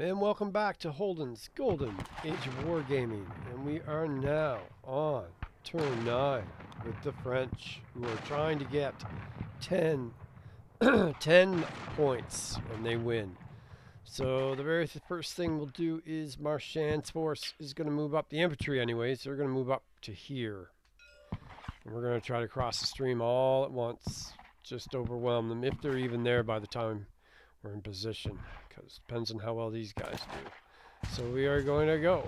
And welcome back to Holden's Golden Age of Wargaming. And we are now on turn 9 with the French, who are trying to get 10, 10 points when they win. So the very first thing we'll do is Marchand's force is going to move up. The infantry anyways, they're going to move up to here. And we're going to try to cross the stream all at once. Just overwhelm them, if they're even there by the time we're in position, because it depends on how well these guys do. So we are going to go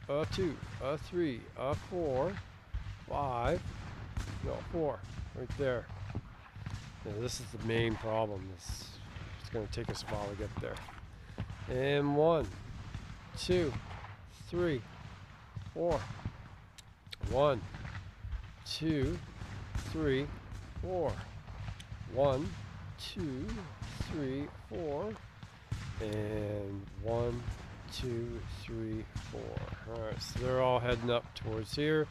1, 2, 3, 4, 5, no 4, right there. Now this is the main problem. It's going to take us a while to get there. And 1, 2, 3, 4. 1, 2, 3, 4. 1, 2, 3, 4, and 1, 2, 3, 4. Alright, so they're all heading up towards here.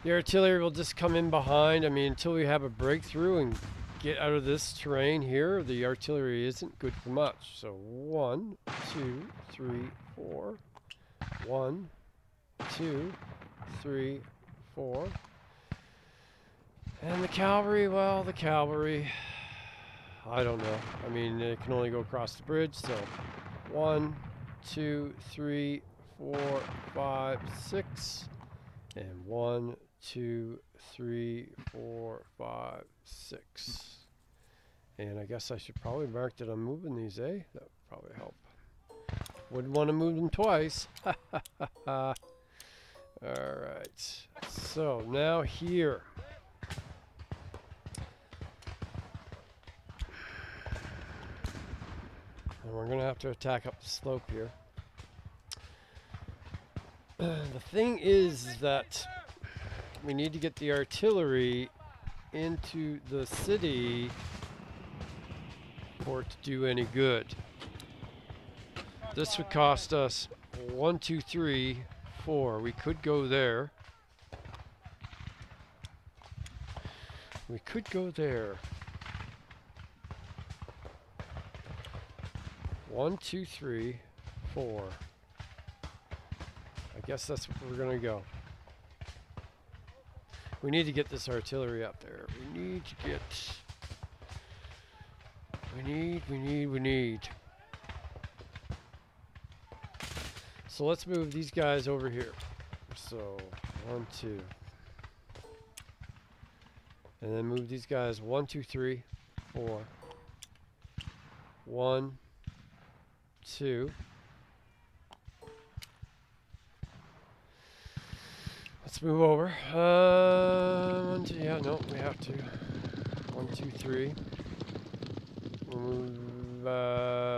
The artillery will just come in behind. I mean, until we have a breakthrough and get out of this terrain here, the artillery isn't good for much. So 1, 2, 3, 4. 1, 2, 3, 4. And the cavalry, well, the cavalry, I don't know. I mean, it can only go across the bridge, so 1, 2, 3, 4, 5, 6, and 1, 2, 3, 4, 5, 6. And I guess I should probably mark that I'm moving these, eh? That would probably help. Wouldn't want to move them twice. Alright. So now here. And we're going to have to attack up the slope here. The thing is that we need to get the artillery into the city for it to do any good. This would cost us 1, 2, 3, 4. We could go there. We could go there. 1, 2, 3, 4. I guess that's where we're gonna go. We need to get this artillery up there. We need to get. We need. So let's move these guys over here. So 1, 2. And then move these guys 1, 2, 3, 4. 1, 2. Let's move over. 1, 2, yeah, no, we have to. 1, 2, 3. We'll move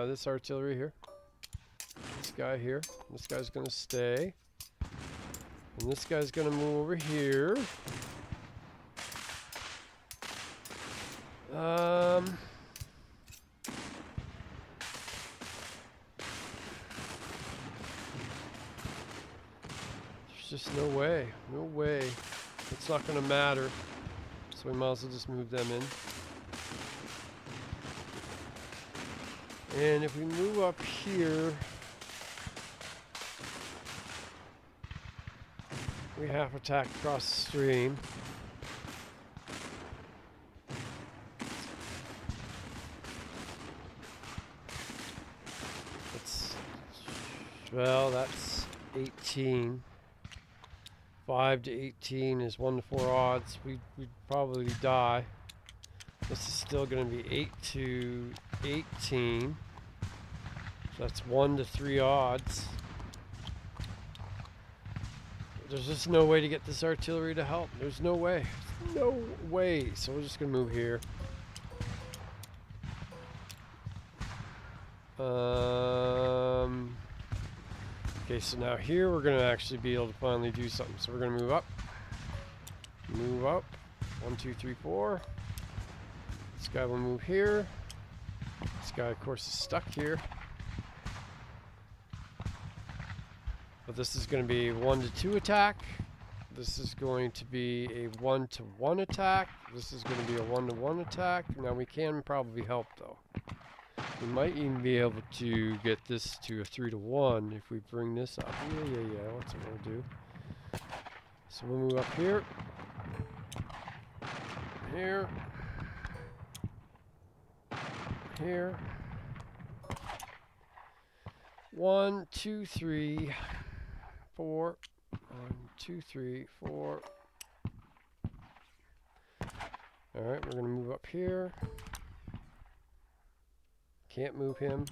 this artillery here. This guy here. This guy's gonna stay. And this guy's gonna move over here. There's just no way. No way. It's not going to matter. So we might as well just move them in. And if we move up here, we have to attack across the stream. Well, that's 18. 5 to 18 is 1 to 4 odds. We'd probably die. This is still going to be 8 to 18. So that's 1 to 3 odds. There's just no way to get this artillery to help. There's no way. No way. So we're just going to move here. Okay, so now here we're going to actually be able to finally do something. So we're going to move up. Move up. 1, 2, 3, 4. This guy will move here. This guy, of course, is stuck here. But this is going to be 1 to 2 attack. This is going to be a 1 to 1 attack. This is going to be a 1 to 1 attack. Now we can probably help, though. We might even be able to get this to a 3-1 if we bring this up. Yeah. That's what we'll do. So we'll move up here. Here. Here. 1, 2, 3, 4. 1, 2, 3, 4. Alright, we're going to move up here. Can't move him.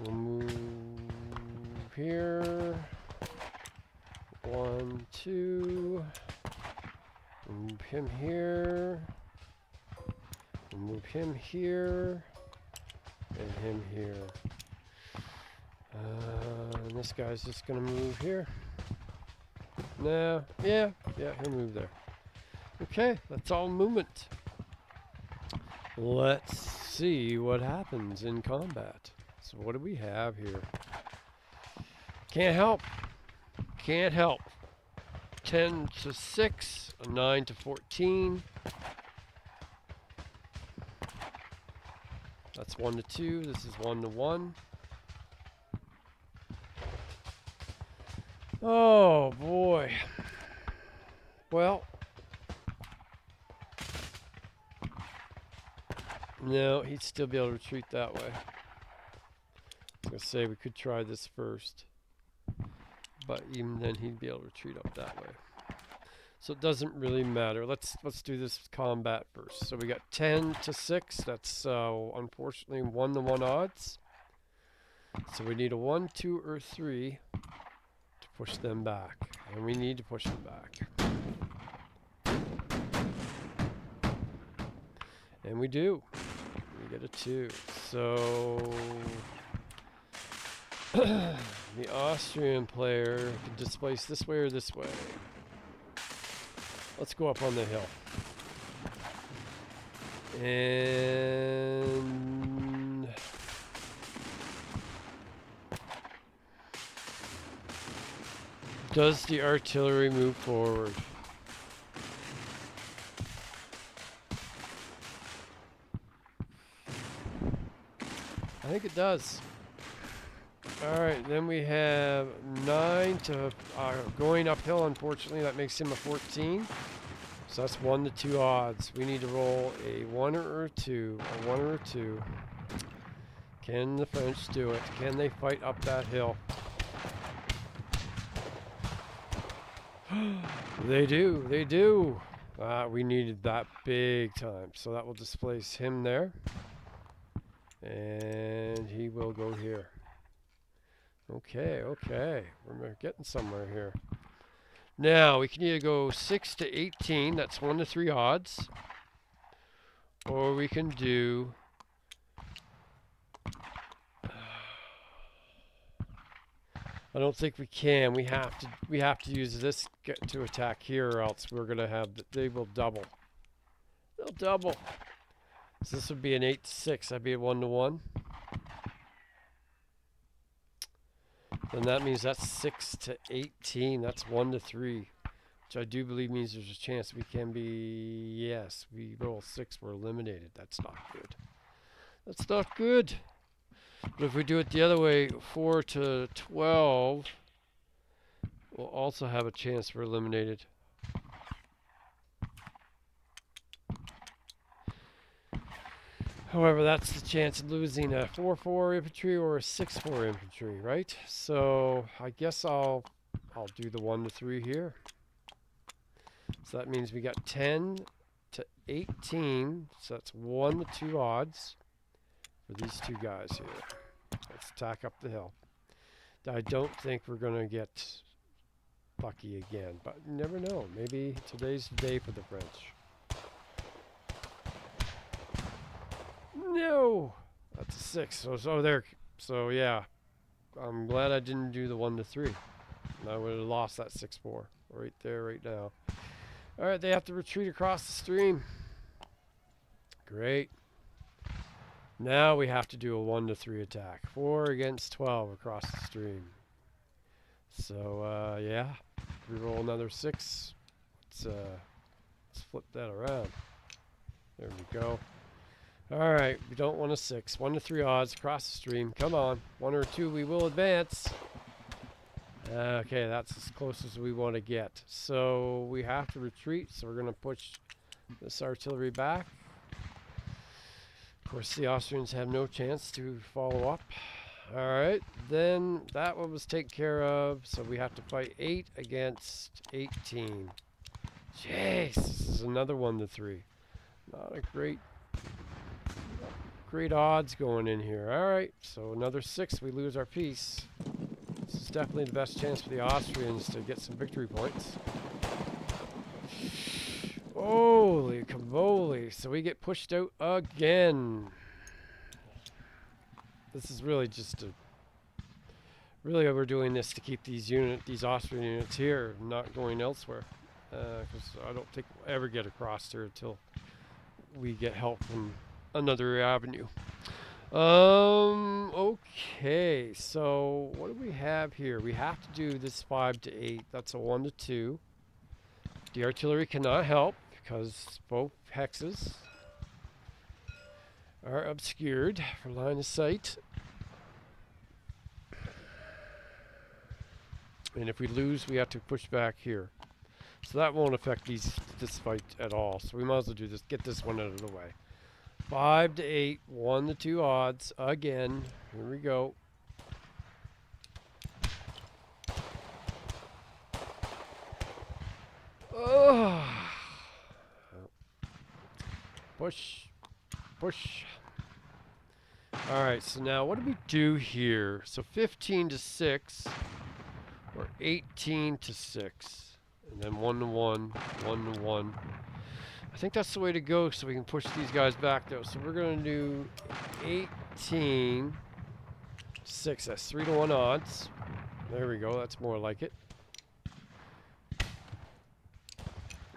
We'll move here. 1, 2. We'll move him here. We'll move him here. And him here. And this guy's just going to move here. No. Yeah, he'll move there. Okay, that's all movement. Let's see what happens in combat. So what do we have here? Can't help. Can't help. 10 to 6, a 9 to 14. That's 1 to 2. This is 1 to 1. Oh boy. Well, no, he'd still be able to retreat that way. I was going to say we could try this first, but even then he'd be able to retreat up that way. So it doesn't really matter. Let's do this combat first. So we got 10 to 6. That's unfortunately 1 to 1 odds. So we need a 1, 2, or 3 to push them back, and we need to push them back. And we do. We get a 2. So the Austrian player can displace this way or this way. Let's go up on the hill. And does the artillery move forward? I think it does. Alright, then we have 9 to going uphill, unfortunately. That makes him a 14. So that's 1 to 2 odds. We need to roll a 1 or a 2. A 1 or a 2. Can the French do it? Can they fight up that hill? They do. They do. We needed that big time. So that will displace him there. And he will go here. Okay. We're getting somewhere here. Now, we can either go 6 to 18. That's 1 to 3 odds. Or we can do... I don't think we can. We have to use this to attack here, or else we're gonna have they will double. They'll double. So this would be an 8 to 6. That'd be a 1 to 1. Then that means that's 6 to 18. That's 1 to 3, which I do believe means there's a chance we can be. Yes, we roll 6. We're eliminated. That's not good. That's not good. But if we do it the other way, 4 to 12, we'll also have a chance we're eliminated. However, that's the chance of losing a 4-4 infantry or a 6-4 infantry, right? So I guess I'll do the 1 to 3 here. So that means we got 10 to 18. So that's 1 to 2 odds for these two guys here. Let's attack up the hill. I don't think we're going to get lucky again, but you never know. Maybe today's the day for the French. No, that's a 6. So there. So yeah, I'm glad I didn't do the 1 to 3. I would have lost that 6-4 right there, right now. All right, they have to retreat across the stream. Great. Now we have to do a 1 to 3 attack. 4 against 12 across the stream. So yeah, we roll another 6. Let's flip that around. There we go. All right, we don't want a 6. 1 to 3 odds across the stream. Come on. 1 or 2, we will advance. Okay, that's as close as we want to get. So we have to retreat, so we're going to push this artillery back. Of course, the Austrians have no chance to follow up. All right, then that one was taken care of, so we have to fight 8 against 18. Jeez, this is another 1 to 3. Not a great odds going in here. All right, so another 6, we lose our piece. This is definitely the best chance for the Austrians to get some victory points. Holy cavoli. So we get pushed out again. This is really just a... Really, we're doing this to keep these Austrian units here, not going elsewhere. Because I don't think we'll ever get across there until we get help from another avenue. Okay, so what do we have here? We have to do this 5 to 8. That's a 1 to 2. The artillery cannot help because both hexes are obscured for line of sight. And if we lose, we have to push back here. So that won't affect this fight at all. So we might as well do this, get this one out of the way. 5 to 8, 1 to 2 odds again. Here we go. Oh. Push. Push. Alright, so now what do we do here? So 15 to 6 or 18 to 6. And then 1 to 1, 1 to 1. I think that's the way to go so we can push these guys back though. So we're going to do 18 to 6. That's 3 to 1 odds. There we go. That's more like it.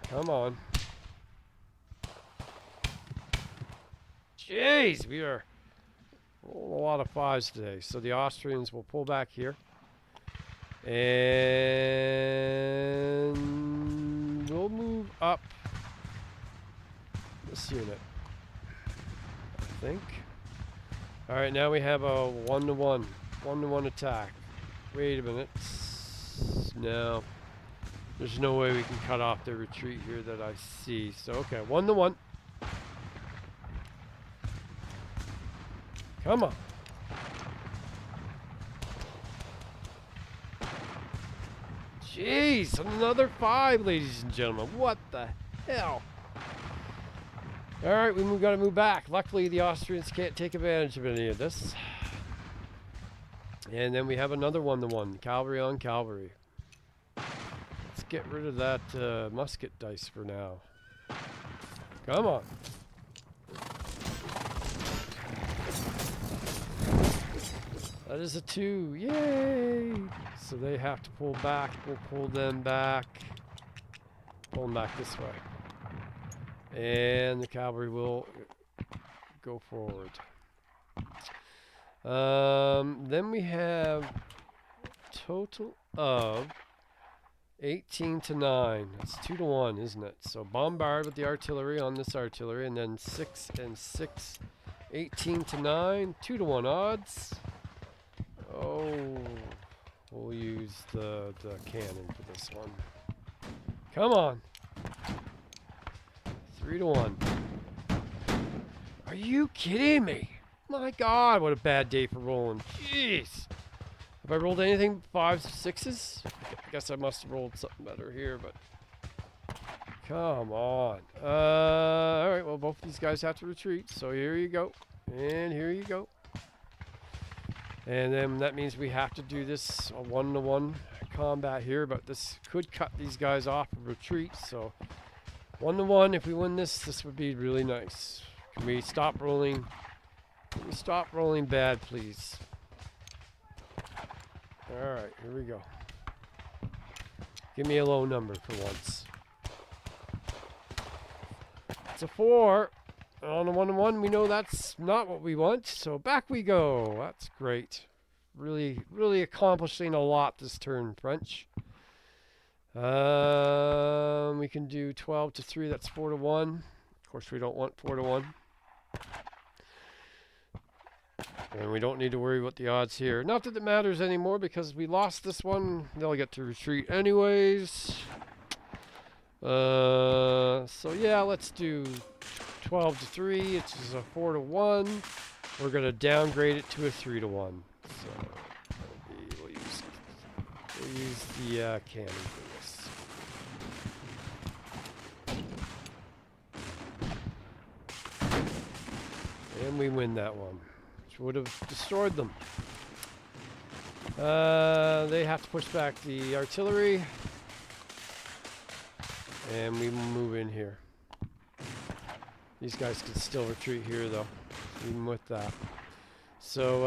Come on. Jeez, we are a lot of 5s today. So the Austrians will pull back here. And we'll move up this unit, I think. Alright, now we have a 1 to 1. 1 to 1 attack. Wait a minute. No. There's no way we can cut off their retreat here that I see. So, okay, 1 to 1. Come on. Jeez, another 5, ladies and gentlemen. What the hell? Alright, we've got to move back. Luckily, the Austrians can't take advantage of any of this. And then we have another 1 to 1. Cavalry on cavalry. Let's get rid of that musket dice for now. Come on. That is a 2. Yay! So they have to pull back. We'll pull them back. Pull them back this way. And the cavalry will go forward. Then we have total of 18 to 9. That's 2 to 1, isn't it? So bombard with the artillery on this artillery, and then 6 and 6. 18 to 9. 2 to 1 odds. Oh, we'll use the cannon for this one. Come on. 3 to 1. Are you kidding me? My God, what a bad day for rolling. Jeez. Have I rolled anything 5s, 6s? I guess I must have rolled something better here, but come on. All right, well, both these guys have to retreat, so here you go. And here you go. And then that means we have to do this a 1 to 1 combat here, but this could cut these guys off and retreat, so 1 to 1, if we win this, this would be really nice. Can we stop rolling? Can we stop rolling bad, please? Alright, here we go. Give me a low number for once. It's a 4. On a 1 to 1, we know that's not what we want, so back we go. That's great. Really, really accomplishing a lot this turn, French. We can do 12 to 3, that's 4 to 1. Of course, we don't want 4 to 1. And we don't need to worry about the odds here. Not that it matters anymore because we lost this one. They'll get to retreat anyways. So yeah, let's do 12 to 3, which is a 4 to 1. We're going to downgrade it to a 3 to 1. So we'll use the cannon for this. And we win that one, which would have destroyed them. They have to push back the artillery. And we move in here. These guys can still retreat here though, even with that. So,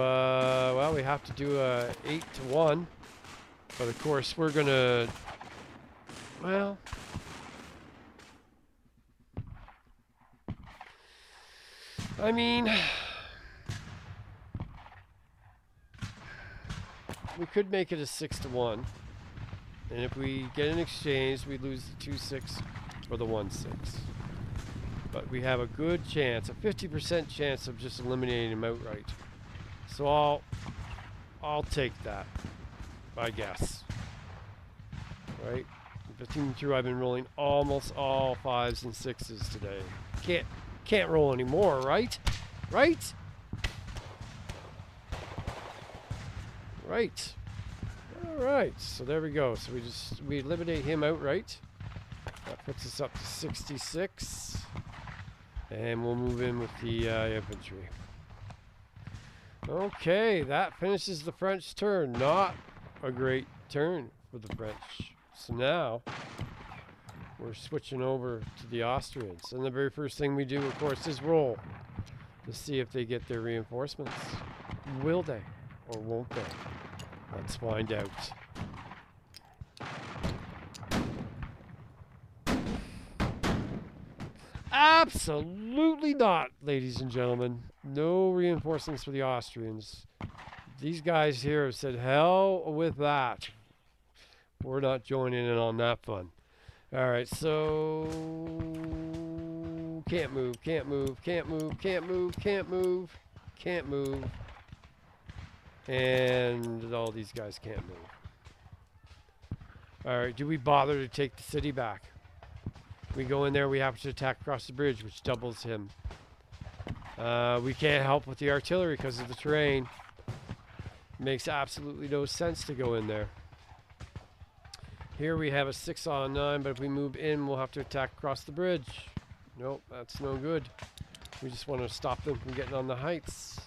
well, we have to do a 8 to 1. But of course, we're gonna, well, I mean, we could make it a 6 to 1. And if we get an exchange, we lose the 2-6 or the 1-6. But we have a good chance, a 50% chance of just eliminating him outright. So I'll take that, I guess. Right? 15 through, I've been rolling almost all 5s and 6s today. Can't roll anymore, right? Right? Right. Alright, so there we go. So we eliminate him outright. That puts us up to 66. And we'll move in with the infantry. Okay, that finishes the French turn. Not a great turn for the French. So now we're switching over to the Austrians. And the very first thing we do, of course, is roll to see if they get their reinforcements. Will they or won't they? Let's find out. Absolutely not, ladies and gentlemen. No reinforcements for the Austrians. These guys here have said, hell with that. We're not joining in on that fun. Alright, so can't move, can't move, can't move, can't move, can't move, can't move. And all these guys can't move. Alright, do we bother to take the city back? We go in there, we have to attack across the bridge, which doubles him. We can't help with the artillery because of the terrain. Makes absolutely no sense to go in there. Here we have a 6 on 9, but if we move in, we'll have to attack across the bridge. Nope, that's no good. We just want to stop them from getting on the heights.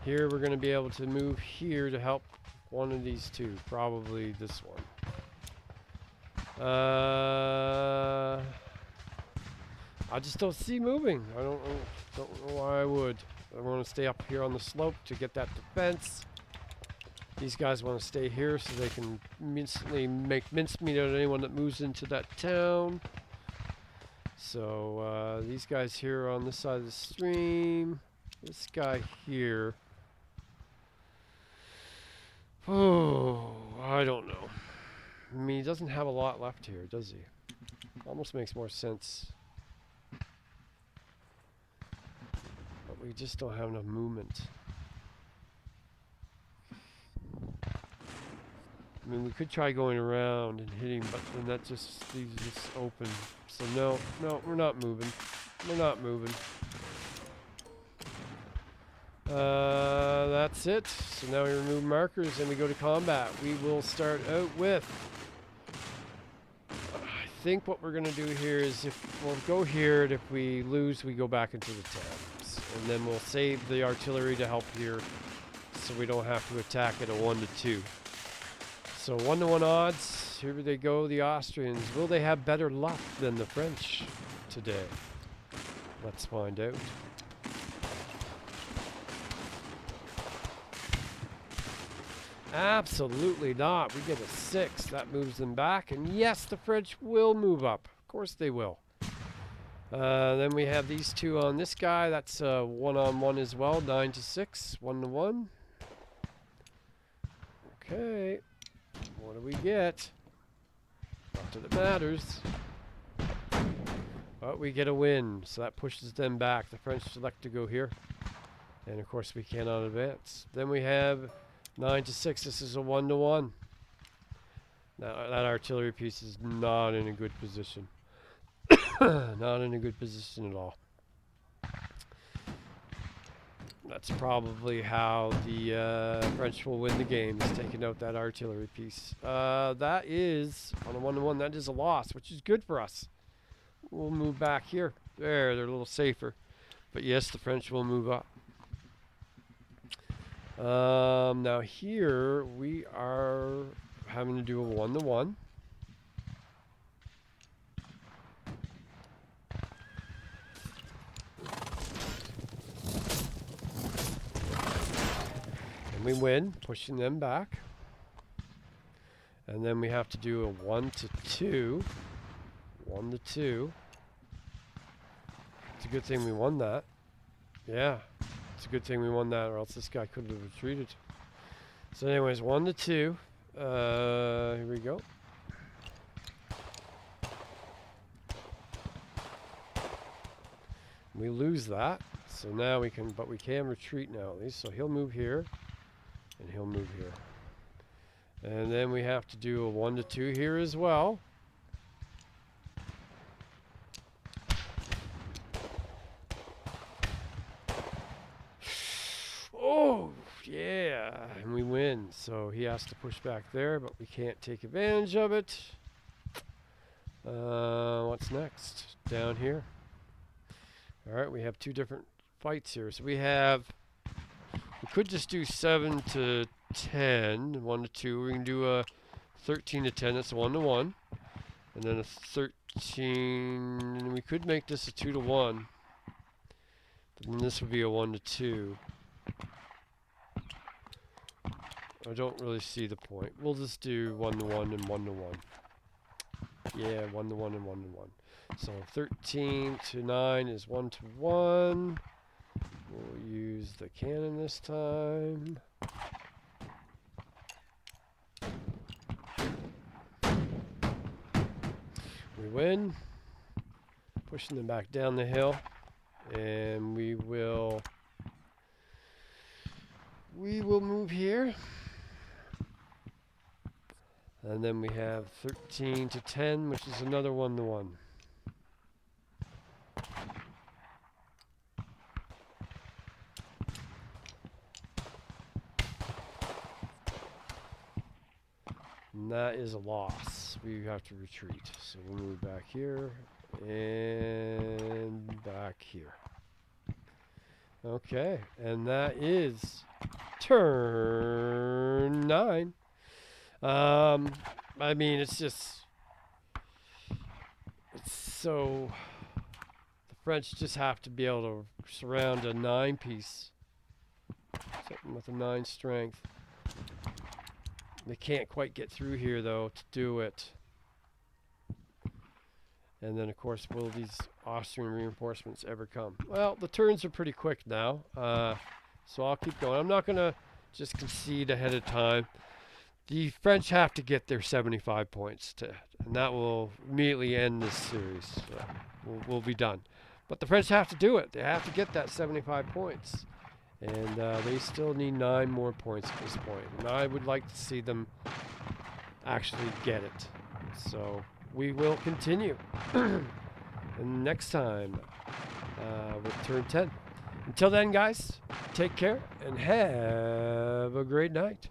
Here we're going to be able to move here to help one of these two, probably this one. I just don't see moving. I don't know why I would. I want to stay up here on the slope to get that defense. These guys want to stay here so they can instantly make mincemeat out of anyone that moves into that town. So these guys here on this side of the stream. This guy here. Oh, I don't know. I mean, he doesn't have a lot left here, does he? Almost makes more sense. But we just don't have enough movement. I mean, we could try going around and hitting, but then that just leaves us open. So no, we're not moving. We're not moving. That's it. So now we remove markers and we go to combat. We will start out with, I think what we're going to do here is we'll go here, and if we lose, we go back into the towns. And then we'll save the artillery to help here so we don't have to attack at a 1 to 2. So 1 to 1 odds. Here they go, the Austrians. Will they have better luck than the French today? Let's find out. Absolutely not. We get a 6. That moves them back. And yes, the French will move up. Of course they will. Then we have these two on this guy. That's 1-on-1 as well. 9 to 6. 1 to 1. Okay. What do we get? Not that it matters. But we get a win. So that pushes them back. The French select to go here. And of course we cannot advance. Then we have 9 to 6. This is a 1 to 1. Now that artillery piece is not in a good position. Not in a good position at all. That's probably how the French will win the game, is taking out that artillery piece. That is, on a 1 to 1, that is a loss, which is good for us. We'll move back here. There, they're a little safer. But yes, the French will move up. Now here we are having to do a 1 to 1. And we win, pushing them back. And then we have to do a 1 to 2. 1 to 2. It's a good thing we won that. Yeah. It's a good thing we won that, or else this guy could have retreated. So anyways, 1 to 2. Here we go. We lose that. So now we can, but we can retreat now at least. So he'll move here, and he'll move here. And then we have to do a 1 to 2 here as well. Oh, yeah, and we win. So he has to push back there, but we can't take advantage of it. What's next? Down here. All right, we have 2 different fights here. So we could just do 7 to 10, 1 to 2. We can do a 13 to 10, that's a 1 to 1. And then a 13, and we could make this a 2 to 1. But then this would be a 1 to 2. I don't really see the point. We'll just do 1 to 1 and 1 to 1. Yeah, 1 to 1 and 1 to 1. So 13 to 9 is 1 to 1. We'll use the cannon this time. We win. Pushing them back down the hill. And we will move here. And then we have 13 to 10, which is another 1 to 1. And that is a loss. We have to retreat. So we'll move back here and back here. Okay, and that is turn 9. I mean, it's so, the French just have to be able to surround a 9 piece, something with a 9 strength. They can't quite get through here though to do it. And then of course, will these Austrian reinforcements ever come? Well, the turns are pretty quick now, so I'll keep going. I'm not gonna just concede ahead of time. The French have to get their 75 points, and that will immediately end this series. So we'll be done. But the French have to do it. They have to get that 75 points. And they still need 9 more points at this point. And I would like to see them actually get it. So we will continue. And next time with turn 10. Until then, guys, take care and have a great night.